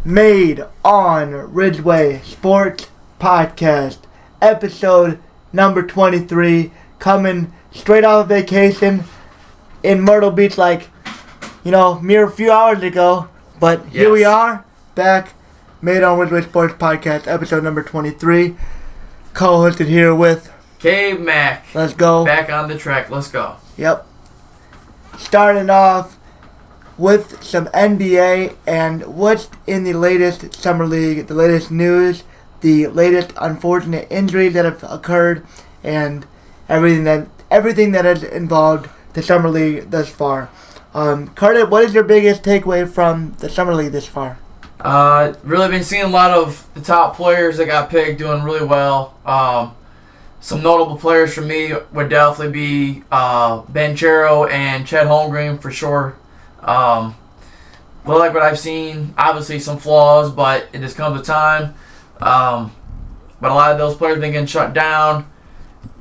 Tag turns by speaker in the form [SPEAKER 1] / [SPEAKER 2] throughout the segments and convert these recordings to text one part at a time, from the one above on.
[SPEAKER 1] Made on Ridgeway Sports Podcast, episode number 23, coming straight off of vacation in Myrtle Beach mere few hours ago. But Here we are, back, Made on Ridgeway Sports Podcast, episode number 23, co-hosted here with
[SPEAKER 2] Mac.
[SPEAKER 1] Let's go.
[SPEAKER 2] Back on the track, let's go.
[SPEAKER 1] Yep. Starting off with some NBA and what's in the latest Summer League, the latest news, the latest unfortunate injuries that have occurred, and everything that has involved the Summer League thus far. Carter, what is your biggest takeaway from the Summer League this far?
[SPEAKER 2] Really been seeing a lot of the top players that got picked doing really well. Some notable players for me would definitely be Banchero and Chet Holmgren for sure. Well, like what I've seen, obviously some flaws, but it just comes with time. But a lot of those players been getting shut down.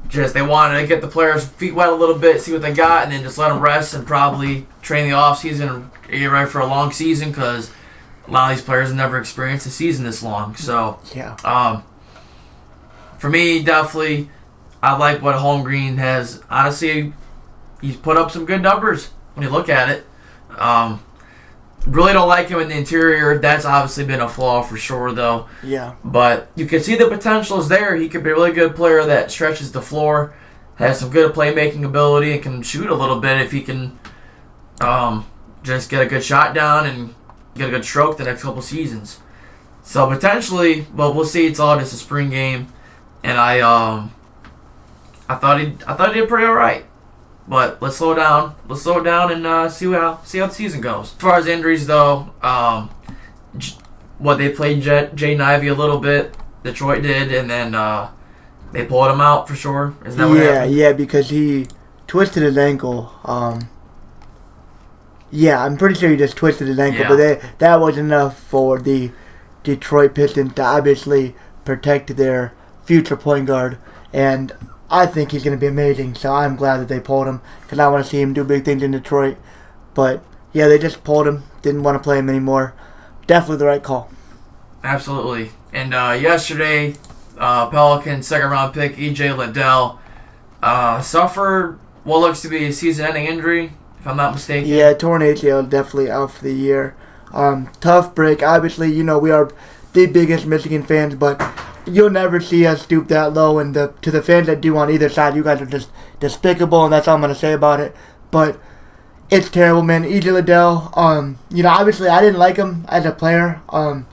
[SPEAKER 2] Just they wanted to get the players' feet wet a little bit, see what they got, and then just let them rest and probably train the off season and get ready for a long season because a lot of these players have never experienced a season this long. So
[SPEAKER 1] yeah.
[SPEAKER 2] For me, definitely, I like what Holmgren has. Honestly, he's put up some good numbers when you look at it. Really don't like him in the interior. That's obviously been a flaw for sure, though.
[SPEAKER 1] Yeah.
[SPEAKER 2] But you can see the potential is there. He could be a really good player that stretches the floor, has some good playmaking ability, and can shoot a little bit if he can just get a good shot down and get a good stroke the next couple seasons. So potentially, but we'll see. It's all just a spring game, and I thought he did pretty all right. But let's slow down. Let's slow down and see how the season goes. As far as injuries, though, they played Jaden Ivey a little bit. Detroit did, and then they pulled him out for sure. Isn't that what happened?
[SPEAKER 1] Yeah, because he twisted his ankle. I'm pretty sure he just twisted his ankle, but that wasn't enough for the Detroit Pistons to obviously protect their future point guard, and I think he's going to be amazing, so I'm glad that they pulled him because I want to see him do big things in Detroit. But, yeah, they just pulled him. Didn't want to play him anymore. Definitely the right call.
[SPEAKER 2] Absolutely. And yesterday, Pelicans second-round pick E.J. Liddell suffered what looks to be a season-ending injury, if I'm not mistaken.
[SPEAKER 1] Yeah, torn ACL, definitely out for the year. Tough break. Obviously, we are the biggest Michigan fans, but you'll never see us stoop that low, and to the fans that do on either side, you guys are just despicable, and that's all I'm going to say about it. But it's terrible, man. E.J. Liddell, obviously I didn't like him as a player. I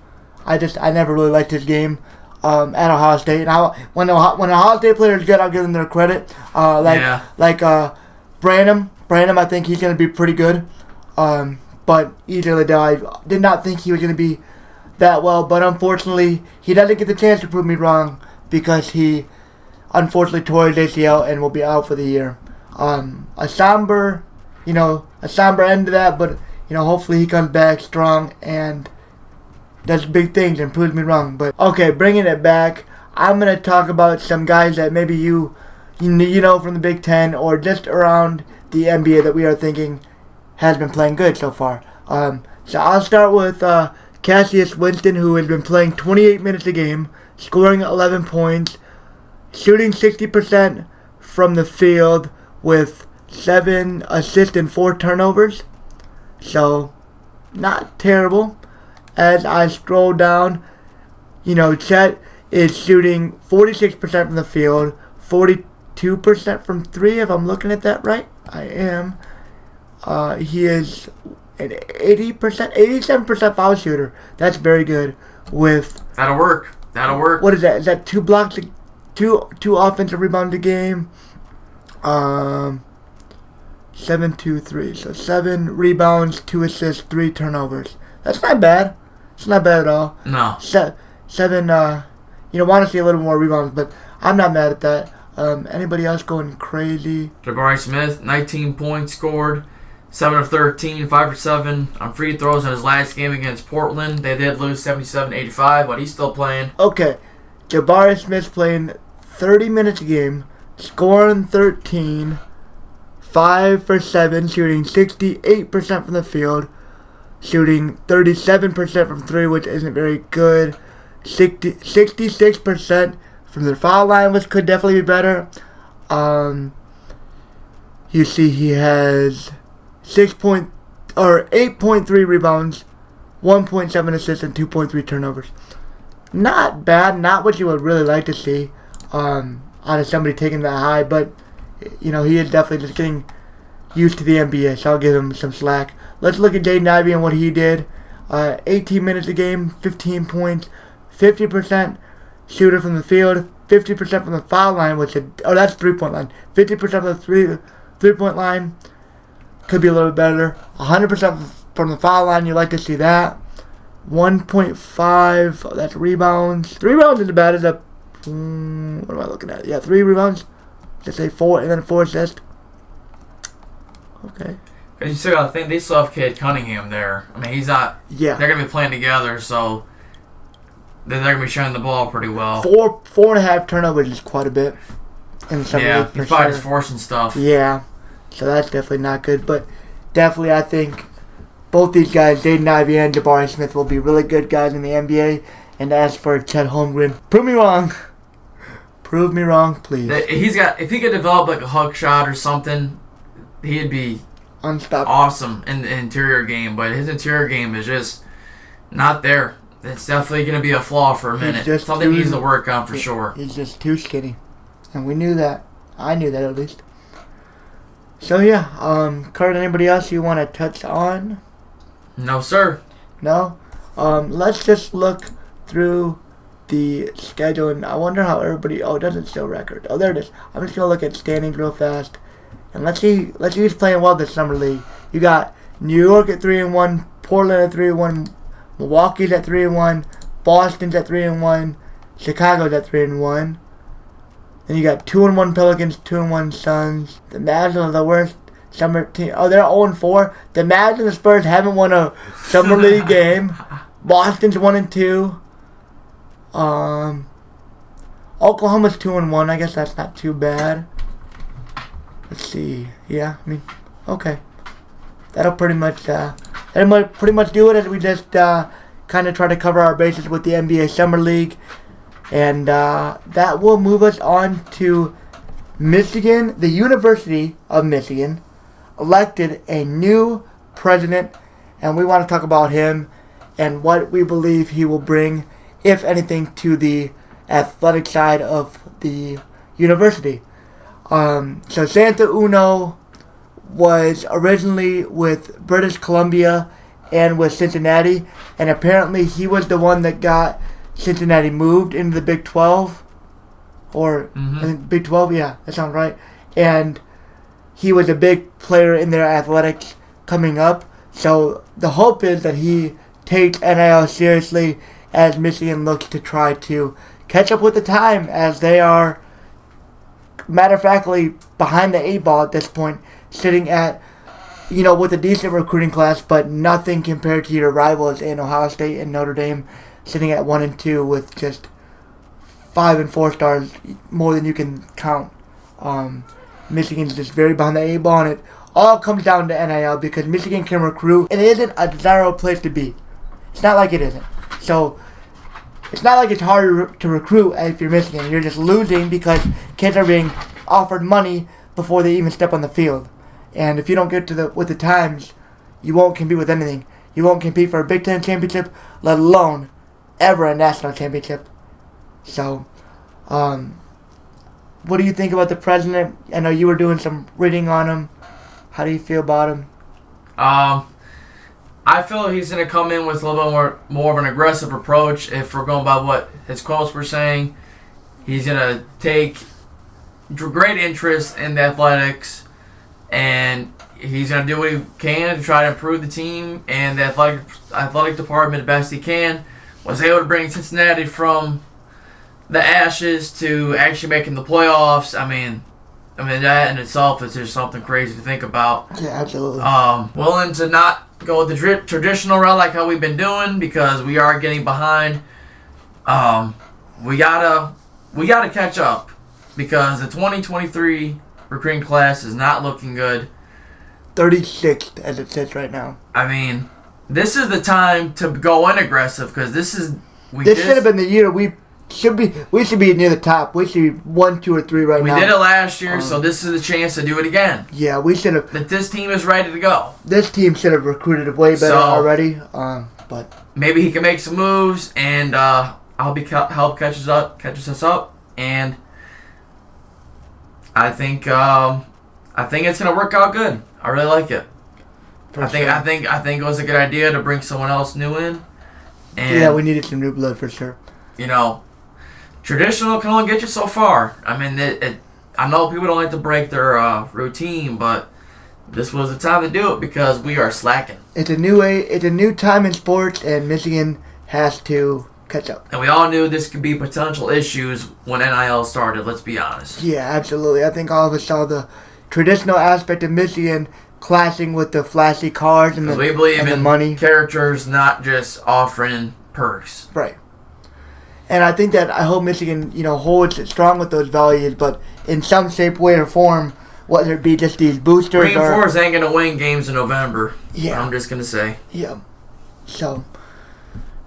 [SPEAKER 1] never really liked his game at Ohio State. And when an Ohio State player is good, I'll give them their credit. Branham, I think he's going to be pretty good. But E.J. Liddell, I did not think he was going to be that well, but unfortunately, he doesn't get the chance to prove me wrong because he unfortunately tore his ACL and will be out for the year. A somber end to that, but hopefully he comes back strong and does big things and proves me wrong. But okay, bringing it back, I'm gonna talk about some guys that maybe you know from the Big Ten or just around the NBA that we are thinking has been playing good so far. So I'll start with Cassius Winston, who has been playing 28 minutes a game, scoring 11 points, shooting 60% from the field with 7 assists and 4 turnovers. So, not terrible. As I scroll down, Chet is shooting 46% from the field, 42% from 3, if I'm looking at that right. I am. He is an 87% foul shooter. That's very good.
[SPEAKER 2] That'll work.
[SPEAKER 1] What is that? Is that 2 blocks, two offensive rebounds a game? 7, 2, 3. So 7 rebounds, 2 assists, 3 turnovers. That's not bad. It's not bad at all.
[SPEAKER 2] No.
[SPEAKER 1] 7. Want to see a little more rebounds, but I'm not mad at that. Anybody else going crazy?
[SPEAKER 2] Jabari Smith, 19 points scored. 7 of 13, 5 for 7 on free throws in his last game against Portland. They did lose 77-85, but he's still playing.
[SPEAKER 1] Okay. Jabari Smith's playing 30 minutes a game, scoring 13, 5 for 7, shooting 68% from the field, shooting 37% from 3, which isn't very good. 66% from the foul line, which could definitely be better. You see he has 8.3 rebounds, 1.7 assists, and 2.3 turnovers. Not bad, not what you would really like to see out of somebody taking that high, but he is definitely just getting used to the NBA, so I'll give him some slack. Let's look at Jaden Ivey and what he did. 18 minutes a game, 15 points, 50% shooter from the field, 50% from the foul line, that's 3-point line. 50% from the three-point line, could be a little bit better. 100% from the foul line, you like to see that. 1.5, that's rebounds. 3 rebounds isn't bad. What am I looking at? Yeah, 3 rebounds. Just say 4 and then 4 assists. Okay.
[SPEAKER 2] Because you still got to think, they still have Cade Cunningham there. I mean, he's not. Yeah. They're going to be playing together, so they're going to be sharing the ball pretty well.
[SPEAKER 1] 4.5 turnovers is quite a bit.
[SPEAKER 2] He's probably just forcing stuff.
[SPEAKER 1] Yeah. So that's definitely not good. But definitely, I think both these guys, Jaden Ivey and Jabari Smith, will be really good guys in the NBA. And as for Chet Holmgren, prove me wrong. Prove me wrong, please.
[SPEAKER 2] If he could develop like a hug shot or something, he'd be
[SPEAKER 1] unstoppable,
[SPEAKER 2] awesome in the interior game. But his interior game is just not there. It's definitely going to be a flaw for a minute. Something he needs to work on for sure.
[SPEAKER 1] He's just too skinny. And we knew that. I knew that at least. So yeah, Kurt, anybody else you want to touch on?
[SPEAKER 2] No, sir.
[SPEAKER 1] No? Let's just look through the schedule, and I wonder how everybody... Oh, it doesn't show record. Oh, there it is. I'm just going to look at standings real fast. And let's see who's playing well this summer league. You got New York at 3-1, Portland at 3-1, Milwaukee's at 3-1, Boston's at 3-1, Chicago's at 3-1. Then you got 2-1 Pelicans, 2-1 Suns. The Mavs are the worst summer team. Oh, they're 0-4. The Mavs and the Spurs haven't won a summer league game. Boston's 1-2. Oklahoma's 2-1. I guess that's not too bad. Let's see. Yeah, I mean, okay. That'll pretty much do it, as we just kind of try to cover our bases with the NBA Summer League. And that will move us on to Michigan. The University of Michigan elected a new president, and we want to talk about him and what we believe he will bring, if anything, to the athletic side of the university. So Santa Uno was originally with British Columbia and with Cincinnati, and apparently he was the one that got Cincinnati moved into the Big 12, or I think Big 12, yeah, that sounds right. And he was a big player in their athletics coming up. So the hope is that he takes NIL seriously as Michigan looks to try to catch up with the time, as they are, matter of factly, behind the 8 ball at this point, sitting at, with a decent recruiting class, but nothing compared to your rivals in Ohio State and Notre Dame, sitting at 1 and 2 with just 5 and 4 stars, more than you can count. Michigan's just very behind the 8 ball, and it all comes down to NIL, because Michigan can recruit, and it isn't a desirable place to be. It's not like it isn't. So it's not like it's hard to recruit if you're Michigan. You're just losing because kids are being offered money before they even step on the field. And if you don't get with the times, you won't compete with anything. You won't compete for a Big Ten championship, let alone ever a national championship. So, what do you think about the president? I know you were doing some reading on him. How do you feel about him?
[SPEAKER 2] I feel he's going to come in with a little bit more of an aggressive approach. If we're going by what his quotes were saying, he's going to take great interest in the athletics, and he's going to do what he can to try to improve the team and the athletic department the best he can. Was able to bring Cincinnati from the ashes to actually making the playoffs. I mean that in itself is just something crazy to think about.
[SPEAKER 1] Yeah, absolutely.
[SPEAKER 2] Willing to not go the traditional route like how we've been doing, because we are getting behind. We gotta catch up, because the 2023 recruiting class is not looking good.
[SPEAKER 1] 36th as it sits right now.
[SPEAKER 2] I mean, this is the time to go in aggressive because this
[SPEAKER 1] should have been the year we should be near the top. We should be 1, 2, or 3 right now.
[SPEAKER 2] We did it last year, so this is the chance to do it again.
[SPEAKER 1] Yeah, we should have.
[SPEAKER 2] That this team is ready to go.
[SPEAKER 1] This team should have recruited way better already. But
[SPEAKER 2] maybe he can make some moves, and help catches us up, and I think it's gonna work out good. I really like it. I think it was a good idea to bring someone else new in. And,
[SPEAKER 1] yeah, we needed some new blood for sure.
[SPEAKER 2] Traditional can only get you so far. I mean, I know people don't like to break their routine, but this was the time to do it because we are slacking.
[SPEAKER 1] It's a new time in sports, and Michigan has to catch up.
[SPEAKER 2] And we all knew this could be potential issues when NIL started. Let's be honest.
[SPEAKER 1] Yeah, absolutely. I think all of us saw the traditional aspect of Michigan clashing with the flashy cars and
[SPEAKER 2] we believe in
[SPEAKER 1] money.
[SPEAKER 2] Characters, not just offering perks.
[SPEAKER 1] Right. And I hope Michigan, holds strong with those values, but in some shape, way, or form, whether it be just these boosters
[SPEAKER 2] Green Force ain't gonna win games in November.
[SPEAKER 1] Yeah.
[SPEAKER 2] I'm just gonna say.
[SPEAKER 1] Yeah. So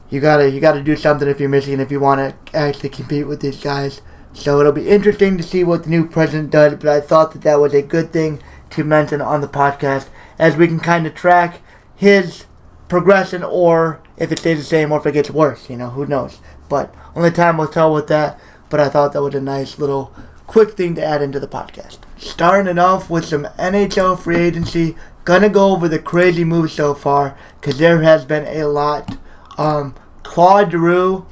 [SPEAKER 1] you gotta do something if you're Michigan if you want to actually compete with these guys. So it'll be interesting to see what the new president does, but I thought that was a good thing to mention on the podcast as we can kind of track his progression, or if it stays the same or if it gets worse, who knows. But only time will tell with that, but I thought that was a nice little quick thing to add into the podcast. Starting it off with some NHL free agency, gonna go over the crazy moves so far, because there has been a lot. Claude Giroux,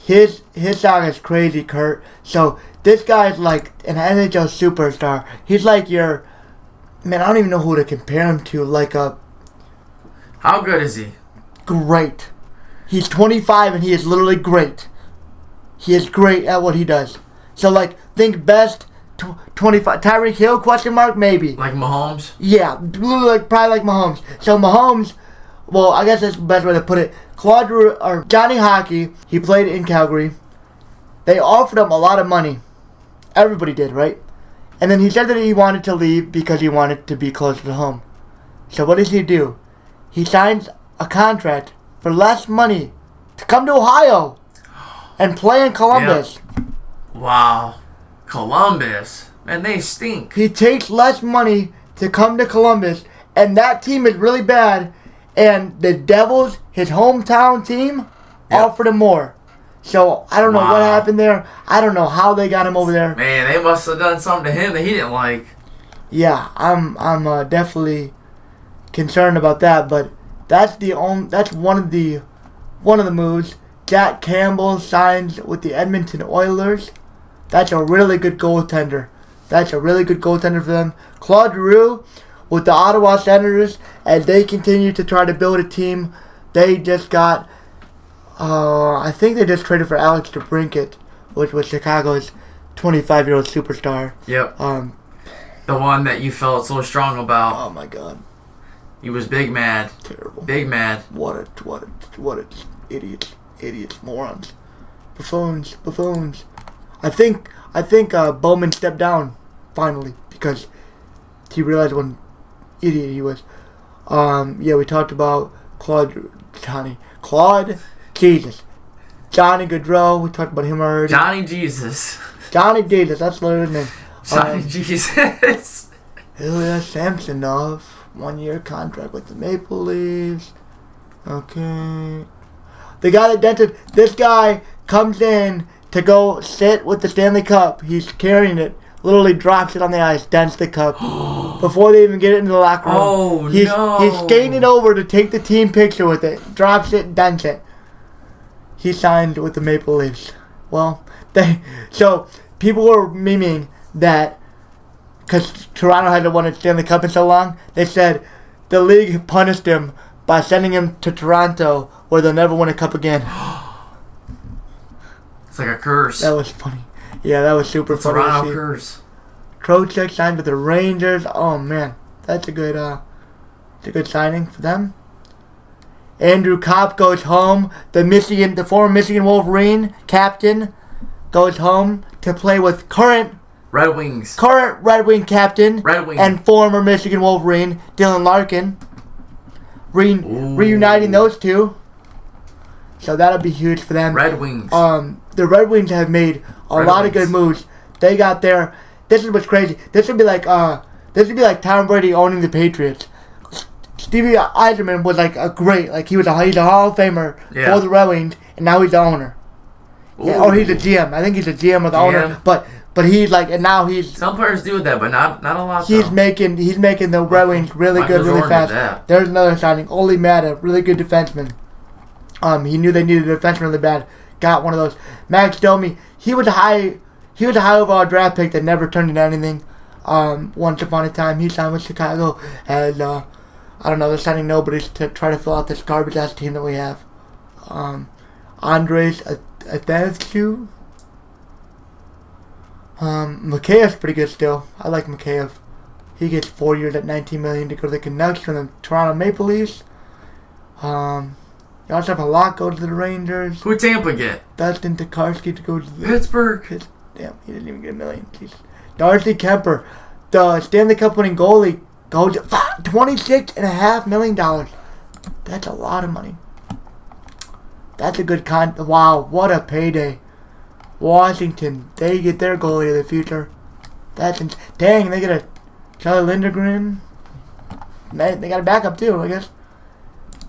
[SPEAKER 1] his song is crazy, Kurt. So this guy is like an NHL superstar. He's like I don't even know who to compare him to.
[SPEAKER 2] How good is he?
[SPEAKER 1] Great. He's 25 and he is literally great. He is great at what he does. So think best 25. Tyreek Hill, question mark, maybe.
[SPEAKER 2] Like Mahomes?
[SPEAKER 1] Yeah, probably like Mahomes. So Mahomes, well, I guess that's the best way to put it. Johnny Hockey, he played in Calgary. They offered him a lot of money. Everybody did, right? And then he said that he wanted to leave because he wanted to be closer to home. So what does he do? He signs a contract for less money to come to Ohio and play in Columbus.
[SPEAKER 2] Yep. Wow. Columbus. Man, they stink.
[SPEAKER 1] He takes less money to come to Columbus, and that team is really bad, and the Devils, his hometown team, offered him more. So, I don't know what happened there. I don't know how they got him over there.
[SPEAKER 2] Man, they must have done something to him that he didn't like.
[SPEAKER 1] Yeah, I'm definitely concerned about that, but that's one of the moves. Jack Campbell signs with the Edmonton Oilers. That's a really good goaltender. For them. Claude Giroux with the Ottawa Senators, as they continue to try to build a team. They just got, I think they just traded for Alex DeBrincat, which was Chicago's 25-year-old superstar.
[SPEAKER 2] Yep. The one that you felt so strong about.
[SPEAKER 1] Oh my God.
[SPEAKER 2] He was big mad.
[SPEAKER 1] Terrible.
[SPEAKER 2] Big mad.
[SPEAKER 1] What a idiots, morons, buffoons. I think Bowman stepped down finally because he realized what an idiot he was. We talked about Johnny Gaudreau. We talked about him already.
[SPEAKER 2] Johnny Jesus.
[SPEAKER 1] That's literally his name.
[SPEAKER 2] Johnny Jesus.
[SPEAKER 1] Ilya Samsonov, 1-year contract with the Maple Leafs. Okay. The guy that dented, this guy comes in to go sit with the Stanley Cup. He's carrying it, literally drops it on the ice, dents the cup before they even get it into the locker room.
[SPEAKER 2] Oh,
[SPEAKER 1] He's skating it over to take the team picture with it, drops it, dents it. He signed with the Maple Leafs. Well, so people were memeing that because Toronto hadn't won a Stanley Cup in so long, they said the league punished him by sending him to Toronto where they'll never win a cup again.
[SPEAKER 2] It's like a curse.
[SPEAKER 1] That was funny. Yeah, that was super funny.
[SPEAKER 2] Toronto curse.
[SPEAKER 1] Trocheck signed with the Rangers. Oh man, that's a good signing for them. Andrew Kopp goes home. The former Michigan Wolverine captain goes home to play with current Red Wing captain
[SPEAKER 2] Red Wing.
[SPEAKER 1] and former Michigan Wolverine Dylan Larkin. reuniting those two. So that'll be huge for them.
[SPEAKER 2] Red Wings.
[SPEAKER 1] The Red Wings have made a lot of good moves. They got there. This is what's crazy. This would be like Tom Brady owning the Patriots. Stevie Eiserman was like a great, like he's a Hall of Famer for the Red Wings, and now he's the owner. Yeah, or he's a GM. I think he's a GM of the owner. But he's like, and now he's.
[SPEAKER 2] Some players do that, but not a lot.
[SPEAKER 1] He's making the Red Wings really good, really fast. There's another signing, Ole Mata, really good defenseman. He knew they needed a defenseman really bad. Got one of those. Max Domi, he was a high overall draft pick that never turned into anything. Once upon a time, he signed with Chicago, and I don't know, they're signing nobody to try to fill out this garbage ass team that we have. Andres Athanassiou. Makeiv's pretty good still. I like Makeiv. He gets 4 years at $19 million to go to the Canucks from the Toronto Maple Leafs. You also have a lot go to the Rangers.
[SPEAKER 2] Who'd Tampa get?
[SPEAKER 1] Dustin Tokarski to go to the
[SPEAKER 2] Pittsburgh.
[SPEAKER 1] Damn, he didn't even get $1 million. Jeez. Darcy Kemper, the Stanley Cup winning goalie, goes to $26.5 million. That's a lot of money. That's a good wow, what a payday. Washington, they get their goalie of the future. Dang, they get a Charlie Lindgren. They got a backup too, I guess.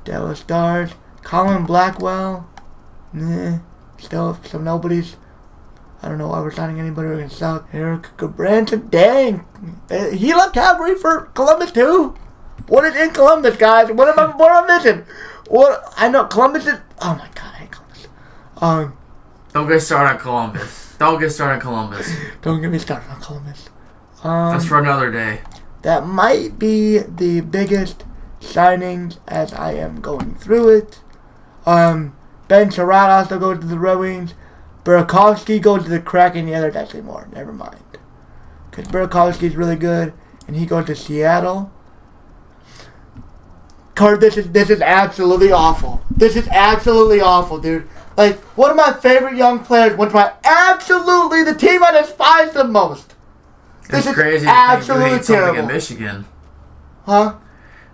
[SPEAKER 1] Dallas Stars, Colin Blackwell. Still some nobodies. I don't know why we're signing anybody who can suck. Eric Branson, dang. He left Calgary for Columbus too. What is in Columbus, guys? What am I missing? What I know Columbus is. Oh my God, I hate Columbus.
[SPEAKER 2] Don't get started on Columbus. Don't get started on Columbus.
[SPEAKER 1] Don't get me started on Columbus.
[SPEAKER 2] That's for another day.
[SPEAKER 1] That might be the biggest signings as I am going through it. Ben Sherratt also goes to the Red Wings. Burakovsky goes to the Kraken. Yeah, there's actually more. Never mind. Because Burakovsky's really good, and he goes to Seattle. Kurt, this is absolutely awful. This is absolutely awful, dude. Like, one of my favorite young players went to absolutely the team I despise the most.
[SPEAKER 2] This is crazy
[SPEAKER 1] absolutely
[SPEAKER 2] to think you hate something in Michigan.
[SPEAKER 1] Huh?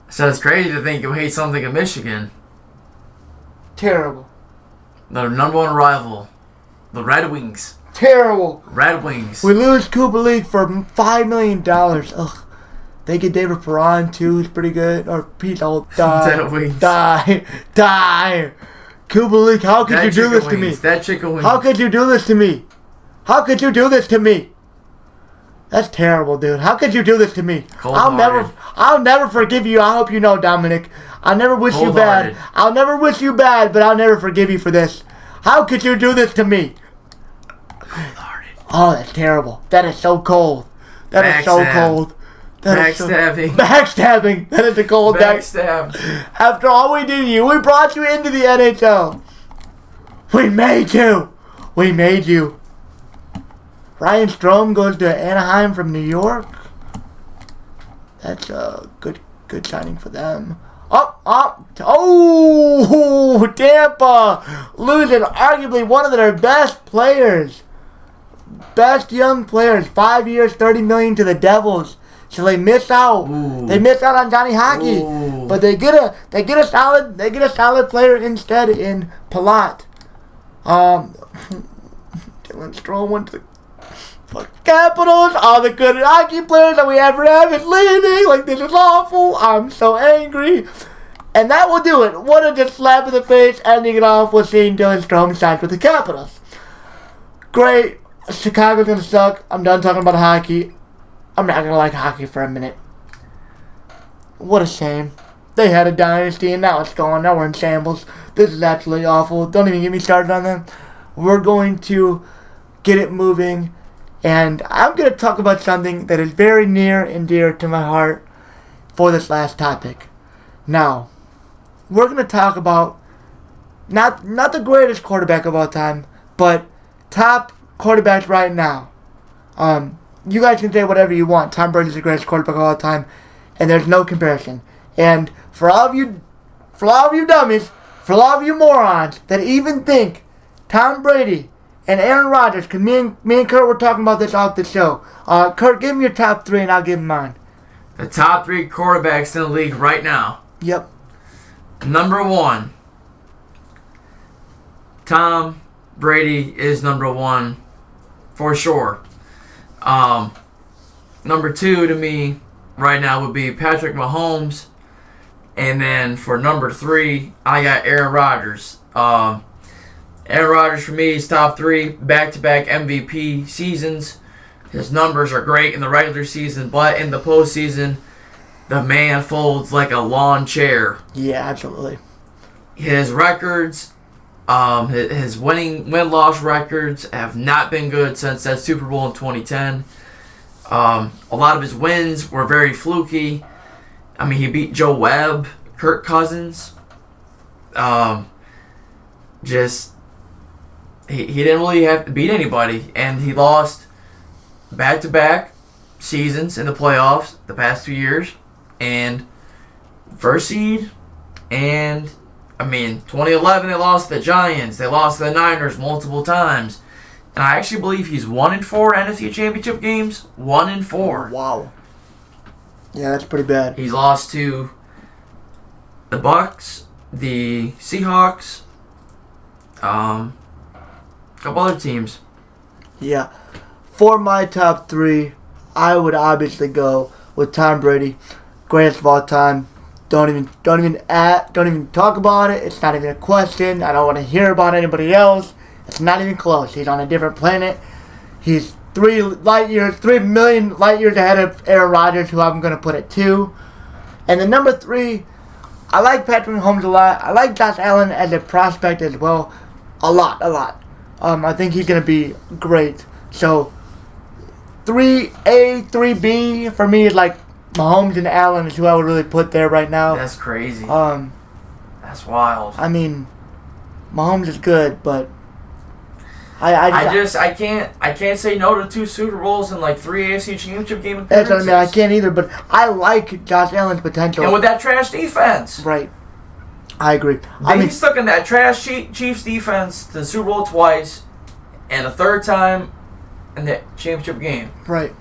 [SPEAKER 2] So it's crazy to think you hate something in Michigan.
[SPEAKER 1] Terrible.
[SPEAKER 2] The number one rival. The Red Wings.
[SPEAKER 1] Terrible.
[SPEAKER 2] Red Wings.
[SPEAKER 1] We lose Cooper League for $5 million. Ugh. They get David Perron too. He's pretty good. Or Pete Old. Die. Cooper League, how could you do this to me?
[SPEAKER 2] That chicken wings.
[SPEAKER 1] How could you do this to me? How could you do this to me? That's terrible, dude. How could you do this to me? I'll never forgive you. I hope you know, Dominic. I'll never wish you bad. I'll never wish you bad, but I'll never forgive you for this. How could you do this to me?
[SPEAKER 2] Cold-hearted.
[SPEAKER 1] Oh, that's terrible. That is so cold. That is so cold.
[SPEAKER 2] Backstabbing.
[SPEAKER 1] Backstabbing. That is a cold
[SPEAKER 2] backstab.
[SPEAKER 1] After all we did to you, we brought you into the NHL. We made you. We made you. Ryan Strome goes to Anaheim from New York. That's a good signing for them. Tampa losing arguably one of their best players. Best young players. 5 years, $30 million to the Devils. So they miss out. Ooh. They miss out on Johnny Hockey. Ooh. But they get a solid player instead in Palat. Dylan Strome went to the Capitals. All the good hockey players that we ever have is leaving. Like, this is awful. I'm so angry. And that will do it. What a just slap in the face, ending it off with seeing Dylan Strome signed with the Capitals. Great. Chicago's gonna suck. I'm done talking about hockey. I'm not gonna like hockey for a minute. What a shame. They had a dynasty and now it's gone. Now we're in shambles. This is absolutely awful. Don't even get me started on them. We're going to get it moving. And I'm going to talk about something that is very near and dear to my heart for this last topic. Now, we're going to talk about not the greatest quarterback of all time, but top quarterbacks right now. You guys can say whatever you want. Tom Brady's the greatest quarterback of all time, and there's no comparison. And for all of you dummies, for all of you morons that even think Tom Brady and Aaron Rodgers, because me and Kurt were talking about this off the show. Kurt, give me your top three, and I'll give mine.
[SPEAKER 2] The top three quarterbacks in the league right now.
[SPEAKER 1] Yep.
[SPEAKER 2] Number 1. Tom Brady is number 1 for sure. Number 2 to me right now would be Patrick Mahomes. And then for number 3, I got Aaron Rodgers. Aaron Rodgers for me is top 3, back-to-back MVP seasons. His numbers are great in the regular season, but in the postseason, the man folds like a lawn chair.
[SPEAKER 1] Yeah, absolutely.
[SPEAKER 2] His records, his win-loss records have not been good since that Super Bowl in 2010. A lot of his wins were very fluky. I mean, he beat Joe Webb, Kirk Cousins. He didn't really have to beat anybody, and he lost back-to-back seasons in the playoffs the past 2 years, and first seed, and 2011 they lost to the Giants, they lost to the Niners multiple times, and I actually believe he's 1-4 NFC Championship games, 1-4.
[SPEAKER 1] Wow. Yeah, that's pretty bad.
[SPEAKER 2] He's lost to the Bucks, the Seahawks, a couple other teams.
[SPEAKER 1] Yeah. For my top 3, I would obviously go with Tom Brady, greatest of all time. Don't even talk about it. It's not even a question. I don't want to hear about anybody else. It's not even close. He's on a different planet. He's 3 million light years ahead of Aaron Rodgers, who I'm going to put at 2. And then number 3, I like Patrick Mahomes a lot. I like Josh Allen as a prospect as well. A lot. I think he's going to be great. So 3A, 3B for me is like Mahomes and Allen is who I would really put there right now.
[SPEAKER 2] That's crazy. That's wild.
[SPEAKER 1] I mean, Mahomes is good, but
[SPEAKER 2] I can't say no to 2 Super Bowls and like 3 AFC Championship game appearances.
[SPEAKER 1] That's what I mean. I can't either, but I like Josh Allen's potential.
[SPEAKER 2] And with that trash defense.
[SPEAKER 1] Right. I agree.
[SPEAKER 2] He stuck in that trash Chiefs defense to the Super Bowl twice, and a third time in the championship game.
[SPEAKER 1] Right.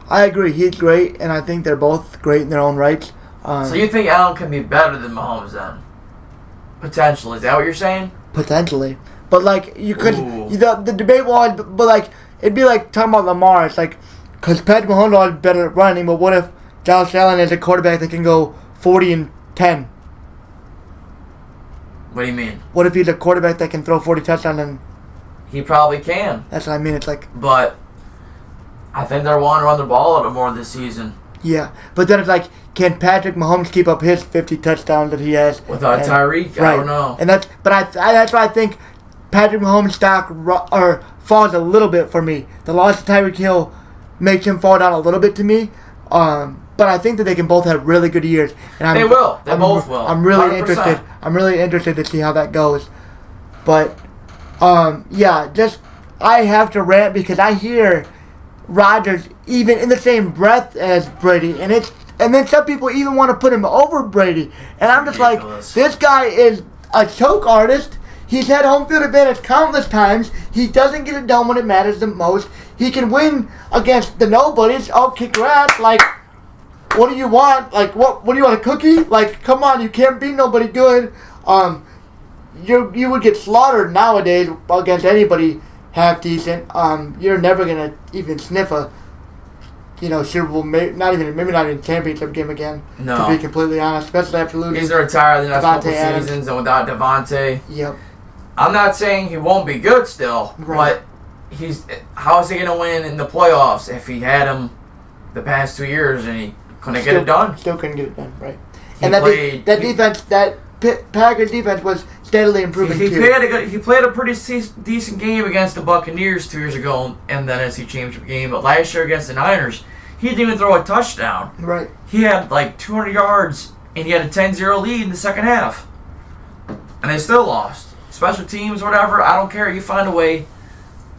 [SPEAKER 1] I agree. He's great, and I think they're both great in their own rights.
[SPEAKER 2] So you think Allen can be better than Mahomes then? Potentially. Is that what you're saying?
[SPEAKER 1] Potentially. But, like, you could... The debate was... But, like, it'd be like talking about Lamar. It's like... Because Patrick Mahomes is better at running, but what if Josh Allen is a quarterback that can go 40-10?
[SPEAKER 2] What do you mean?
[SPEAKER 1] What if he's a quarterback that can throw 40 touchdowns and...
[SPEAKER 2] He probably can.
[SPEAKER 1] That's what I mean. It's like...
[SPEAKER 2] But I think they're wanting to run the ball a little more this season.
[SPEAKER 1] Yeah. But then it's like, can Patrick Mahomes keep up his 50 touchdowns that he has?
[SPEAKER 2] Without Tyreek? Right. I don't know.
[SPEAKER 1] And that's why I think Patrick Mahomes' stock falls a little bit for me. The loss of Tyreek Hill makes him fall down a little bit to me. But I think that they can both have really good years. And
[SPEAKER 2] they will. They both will.
[SPEAKER 1] I'm really
[SPEAKER 2] 100%.
[SPEAKER 1] interested. I'm really interested to see how that goes. But, I have to rant because I hear Rodgers even in the same breath as Brady, and then some people even want to put him over Brady. And I'm just like, this guy is a choke artist. He's had home field advantage countless times. He doesn't get it done when it matters the most. He can win against the nobodies. Oh, kick your ass. Like, what do you want? Like, what do you want, a cookie? Like, come on, you can't beat nobody good. You would get slaughtered nowadays against anybody half decent. You're never gonna even sniff a, Super Bowl, maybe not even championship game again.
[SPEAKER 2] No.
[SPEAKER 1] To be completely honest, especially after losing.
[SPEAKER 2] He's retired the next couple
[SPEAKER 1] Adams.
[SPEAKER 2] seasons, and without Devontae.
[SPEAKER 1] Yep.
[SPEAKER 2] I'm not saying he won't be good still,
[SPEAKER 1] right.
[SPEAKER 2] but how is he gonna win in the playoffs if he had him the past 2 years and he couldn't get it done?
[SPEAKER 1] Still couldn't get it done, right? And that Packers defense was steadily improving too.
[SPEAKER 2] He played a pretty decent game against the Buccaneers 2 years ago in the NFC Championship game, but last year against the Niners, he didn't even throw a touchdown.
[SPEAKER 1] Right.
[SPEAKER 2] He had like 200 yards, and he had a 10-0 lead in the second half. And they still lost. Special teams, whatever, I don't care. You find a way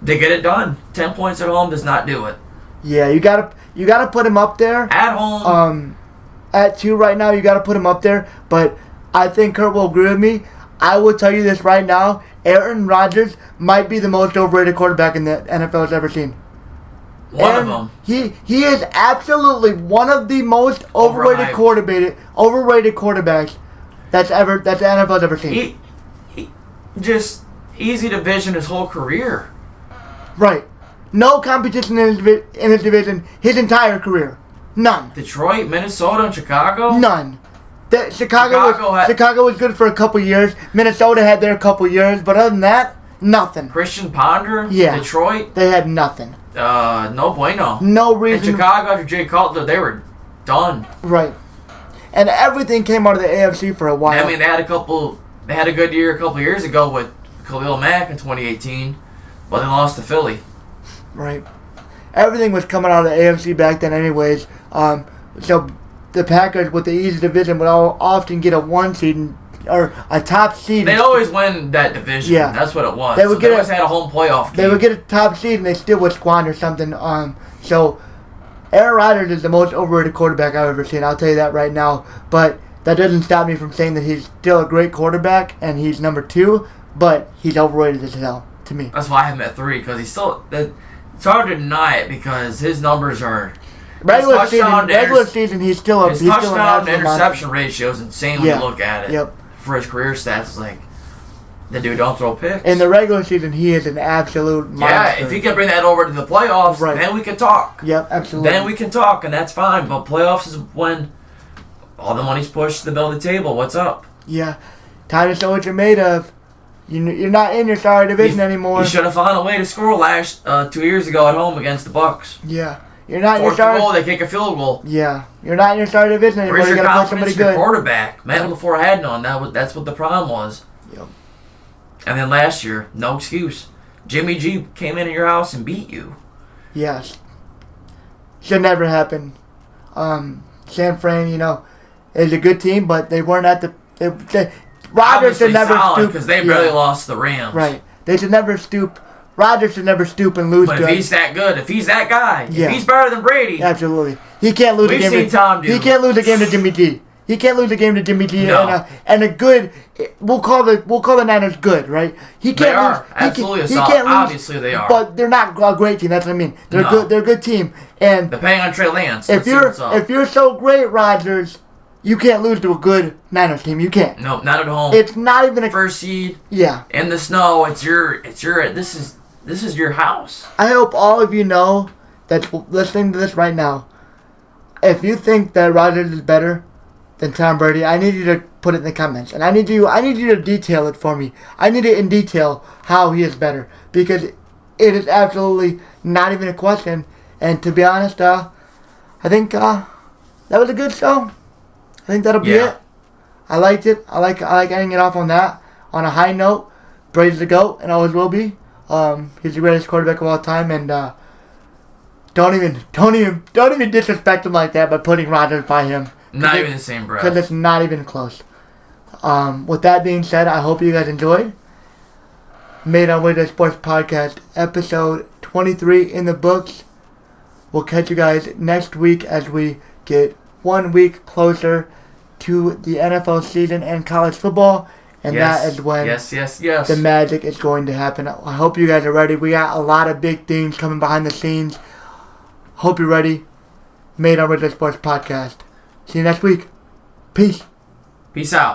[SPEAKER 2] to get it done. 10 points at home does not do it.
[SPEAKER 1] Yeah, you gotta put him up there.
[SPEAKER 2] At home.
[SPEAKER 1] At 2 right now, you gotta put him up there, but I think Kurt will agree with me. I will tell you this right now. Aaron Rodgers might be the most overrated quarterback in the NFL has ever seen.
[SPEAKER 2] One of them.
[SPEAKER 1] He is absolutely one of the most overrated quarterbacks the NFL's ever seen.
[SPEAKER 2] He just easy division his whole career.
[SPEAKER 1] Right. No competition in his division his entire career. None.
[SPEAKER 2] Detroit, Minnesota, and Chicago?
[SPEAKER 1] None. Chicago was good for a couple years. Minnesota had their couple years, but other than that, nothing.
[SPEAKER 2] Christian Ponder?
[SPEAKER 1] Yeah.
[SPEAKER 2] Detroit?
[SPEAKER 1] They had nothing.
[SPEAKER 2] No bueno.
[SPEAKER 1] No reason.
[SPEAKER 2] In Chicago, after Jay Cutler, they were done.
[SPEAKER 1] Right. And everything came out of the AFC for a while.
[SPEAKER 2] I mean, they had a good year a couple years ago with Khalil Mack in 2018, but they lost to Philly.
[SPEAKER 1] Right. Everything was coming out of the AFC back then anyways. So the Packers, with the easy division, would often get a 1 seed or a top seed.
[SPEAKER 2] They'd always win that division.
[SPEAKER 1] Yeah.
[SPEAKER 2] That's what it was.
[SPEAKER 1] They
[SPEAKER 2] always had a home playoff game.
[SPEAKER 1] They would get a top seed and they still would squander something. So Aaron Rodgers is the most overrated quarterback I've ever seen. I'll tell you that right now. But that doesn't stop me from saying that he's still a great quarterback and he's number 2, but he's overrated as hell to me.
[SPEAKER 2] That's why I have him at 3, because he's still... It's hard to deny it because his numbers are...
[SPEAKER 1] Regular season, he's still a...
[SPEAKER 2] His touchdown to interception ratio is insane when you look at it.
[SPEAKER 1] Yep.
[SPEAKER 2] For his career stats, it's like... The dude don't throw picks.
[SPEAKER 1] In the regular season, he is an absolute monster.
[SPEAKER 2] Yeah, if he can bring that over to the playoffs, then we can talk.
[SPEAKER 1] Yep, absolutely.
[SPEAKER 2] Then we can talk, and that's fine. But playoffs is when all the money's pushed to the middle of the table. What's up?
[SPEAKER 1] Yeah. Time to show what you're made of. You're not in your sorry division anymore.
[SPEAKER 2] You should have found a way to score 2 years ago at home against the Bucks.
[SPEAKER 1] Yeah. You're not in your
[SPEAKER 2] Fourth
[SPEAKER 1] sorry...
[SPEAKER 2] goal, they kick a field goal.
[SPEAKER 1] Yeah. You're not in your sorry division anymore.
[SPEAKER 2] Where's your
[SPEAKER 1] play
[SPEAKER 2] confidence
[SPEAKER 1] somebody
[SPEAKER 2] in your
[SPEAKER 1] good.
[SPEAKER 2] quarterback? Matt LaFleur had none. That's what the problem was.
[SPEAKER 1] Yep.
[SPEAKER 2] And then last year, no excuse. Jimmy G came into your house and beat you.
[SPEAKER 1] Yes. Should never happen. San Fran, is a good team, but they weren't at the... Rodgers should never stoop.
[SPEAKER 2] Because they barely lost the Rams.
[SPEAKER 1] Right. They should never stoop. Rodgers should never stoop and lose.
[SPEAKER 2] But if he's that good, if he's that guy, if he's better than Brady...
[SPEAKER 1] Absolutely. He can't lose a game.
[SPEAKER 2] We've seen Tom do.
[SPEAKER 1] He can't lose a game to Jimmy G. He can't lose a game to Jimmy G and a good. We'll call the Niners good, right? He can't
[SPEAKER 2] they are
[SPEAKER 1] lose.
[SPEAKER 2] absolutely
[SPEAKER 1] he can't lose,
[SPEAKER 2] obviously they are,
[SPEAKER 1] but they're not a great team. That's what I mean. They're good. They're a good team. And
[SPEAKER 2] depending on Trey Lance,
[SPEAKER 1] if you're so great, Rodgers, you can't lose to a good Niners team. You can't.
[SPEAKER 2] No, not at home.
[SPEAKER 1] It's not even a
[SPEAKER 2] first seed.
[SPEAKER 1] Yeah.
[SPEAKER 2] In the snow, it's your. This is your house.
[SPEAKER 1] I hope all of you know that's listening to this right now. If you think that Rodgers is better than Tom Brady, I need you to put it in the comments, and I need you to detail it for me. I need it in detail how he is better, because it is absolutely not even a question. And to be honest, I think that was a good show. I think that'll be it. I liked it. I like ending it off on that, on a high note. Brady's the GOAT and always will be. He's the greatest quarterback of all time, and don't even disrespect him like that by putting Rodgers by him.
[SPEAKER 2] Not even the same breath.
[SPEAKER 1] Because it's not even close. With that being said, I hope you guys enjoyed. Made On Ridgeway Sports Podcast, episode 23 in the books. We'll catch you guys next week as we get 1 week closer to the NFL season and college football. And that is when the magic is going to happen. I hope you guys are ready. We got a lot of big things coming behind the scenes. Hope you're ready. Made On Ridgeway Sports Podcast. See you next week. Peace.
[SPEAKER 2] Peace out.